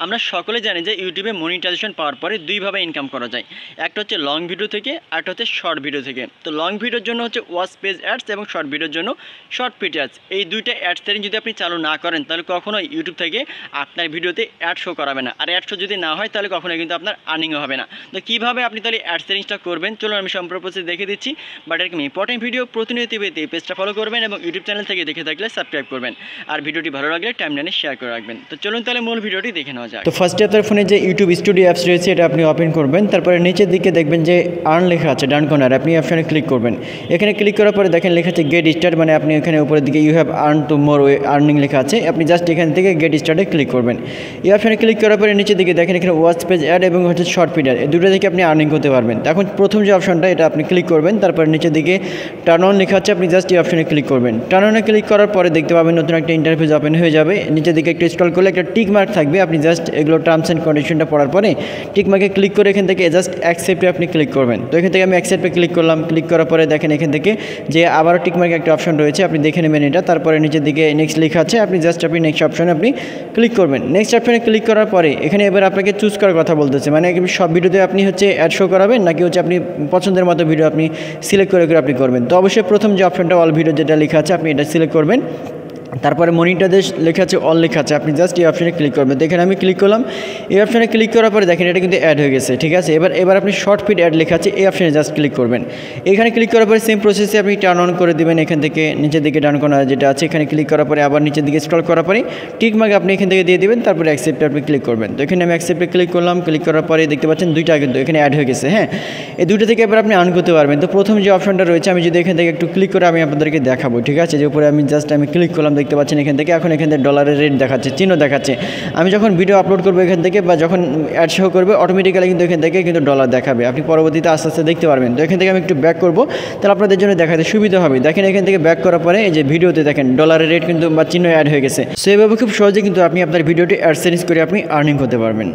আমরা সকলে জানি যে ইউটিউবে মনিটাইজেশন পাওয়ার পরে দুইভাবে ইনকাম করা যায়। একটা হচ্ছে লং ভিডিও থেকে, আরেকটা হচ্ছে শর্ট ভিডিও থেকে। তো লং ভিডিওর জন্য হচ্ছে ওয়াচ পেজ অ্যাডস এবং শর্ট ভিডিওর জন্য শর্ট পেজ অ্যাডস। এই দুইটা অ্যাড সেটিং যদি আপনি চালু না করেন তাহলে কখনোই ইউটিউব থেকে আপনার ভিডিওতে অ্যাড শো করাবে না। আর অ্যাড শো যদি না হয় তাহলে কখনোই কিন্তু আপনার আর্নিংও হবে না। তো কীভাবে আপনি তাহলে অ্যাড সেটিংসটা করবেন চলুন আমি সম্পূর্ণ প্রসেস দেখে দিচ্ছি। বাট এরকম ইম্পর্টেন্ট ভিডিও প্রতিনিয়ত পেতে এই পেজটা ফলো করবেন এবং ইউটিউব চ্যানেল থেকে দেখে থাকলে সাবস্ক্রাইব করবেন। আর ভিডিওটি ভালো লাগলে টাইমলাইনে শেয়ার করে রাখবেন। তো চলুন তাহলে মূল ভিডিওটি দেখে নেওয়া যাক। তো ফার্স্টে আপনার ফোনে যে ইউটিউব স্টুডিও অ্যাপস রয়েছে এটা আপনি ওপেন করবেন। তারপরে নিচের দিকে দেখবেন যে আর্ন লেখা আছে ডান কর্নার, আপনি অপশানে ক্লিক করবেন। এখানে ক্লিক করার পরে দেখেন লেখা আছে গেট স্টার্ট, মানে আপনি এখানে উপরের দিকে you have earn two more earning লেখা আছে। আপনি জাস্ট এখান থেকে গেট স্টার্টে ক্লিক করবেন। এই অপশানে ক্লিক করার পরে নিচের দিকে দেখেন এখানে ওয়াচ পেজ অ্যাড এবং হচ্ছে শর্ট পেজ অ্যাড, এই দুটো থেকে আপনি আর্নিং করতে পারবেন। এখন প্রথম যে অপশনটা এটা আপনি ক্লিক করবেন। তারপর নিচের দিকে টার্ন অন লেখা আছে, আপনি জাস্ট এই অপশানে ক্লিক করবেন। টার্ন অনে ক্লিক করার পরে দেখতে পাবেন নতুন একটা ইন্টারফেস ওপেন হয়ে যাবে। নিচের দিকে একটু স্ক্রল করলে একটা টিক মার্ক থাকবে, আপনি জাস্ট এগুলো টার্মস অ্যান্ড কন্ডিশনটা পড়ার পরে টিক মার্কে ক্লিক করে এখান থেকে জাস্ট অ্যাকসেপ্টে আপনি ক্লিক করবেন। তো এখান থেকে আমি অ্যাকসেপ্টে ক্লিক করলাম। ক্লিক করার পরে দেখেন এখান থেকে যে আবারও টিক মার্কে একটা অপশন রয়েছে, আপনি দেখে নেবেন এটা। তারপরে নিচের দিকে নেক্সট লেখা আছে, আপনি জাস্ট আপনি নেক্সট অপশনে আপনি ক্লিক করবেন। নেক্সট অপশনে ক্লিক করার পরে এখানে এবার আপনাকে চুজ করার কথা বলতেছে, মানে সব ভিডিওতে আপনি হচ্ছে অ্যাড শো করাবেন নাকি হচ্ছে আপনি পছন্দের মতো ভিডিও আপনি সিলেক্ট করে আপনি করবেন। তো অবশ্যই প্রথম যে অপশনটা অল ভিডিও যেটা লেখা আছে আপনি এটা সিলেক্ট করবেন। তারপরে মনিটাইজেশ লেখা আছে, অল লেখা আছে, আপনি জাস্ট এই অপশানে ক্লিক করবেন। দেখেন আমি ক্লিক করলাম। এই অপশানে ক্লিক করার পরে দেখেন এটা কিন্তু অ্যাড হয়ে গেছে, ঠিক আছে। এবার আপনি শর্ট ফিড অ্যাড লেখা আছে, এই অপশানে জাস্ট ক্লিক করবেন। এখানে ক্লিক করার পরে সেম প্রসেসে আপনি টার্ন অন করে দেবেন। এখান থেকে নিচের দিকে ডান কর্নার যেটা আছে এখানে ক্লিক করার পরে আবার নিচের দিকে স্ক্রল করার পরে টিক মার্ক আপনি এখান থেকে দিয়ে দেবেন। তারপরে অ্যাকসেপ্টে আপনি ক্লিক করবেন। তো এখানে আমি অ্যাকসেপ্টে ক্লিক করলাম। ক্লিক করার পরে দেখতে পাচ্ছেন দুইটা কিন্তু এখানে অ্যাড হয়ে গেছে। হ্যাঁ, এই দুইটা থেকে এবার আপনি আর্ন করতে পারবেন। তো প্রথম যে অপশনটা রয়েছে আমি যদি এখান থেকে একটু ক্লিক করে আমি আপনাদেরকে দেখাবো, ঠিক আছে। যে উপরে আমি জাস্ট আমি ক্লিক করলাম, দেখতে পাচ্ছেন এখান থেকে এখন এখান থেকে ডলারের রেট দেখাচ্ছে, চিহ্ন দেখাচ্ছে। আমি যখন ভিডিও আপলোড করবো এখান থেকে বা যখন অ্যাড শো করবে অটোমেটিক্যালি কিন্তু এখান থেকে কিন্তু ডলার দেখাবে, আপনি পরবর্তীতে আস্তে আস্তে দেখতে পারবেন। তো এখান থেকে আমি একটু ব্যাক করবো, তাহলে আপনাদের জন্য দেখাতে সুবিধা হবে। দেখেন এখান থেকে ব্যাক করার পরে এই যে ভিডিওতে দেখেন ডলারের রেট কিন্তু বা চিহ্ন অ্যাড হয়ে গেছে। সো এভাবে খুব সহজে কিন্তু আপনি আপনার ভিডিওটি অ্যাডসেন্স করে আপনি আর্নিং করতে পারবেন।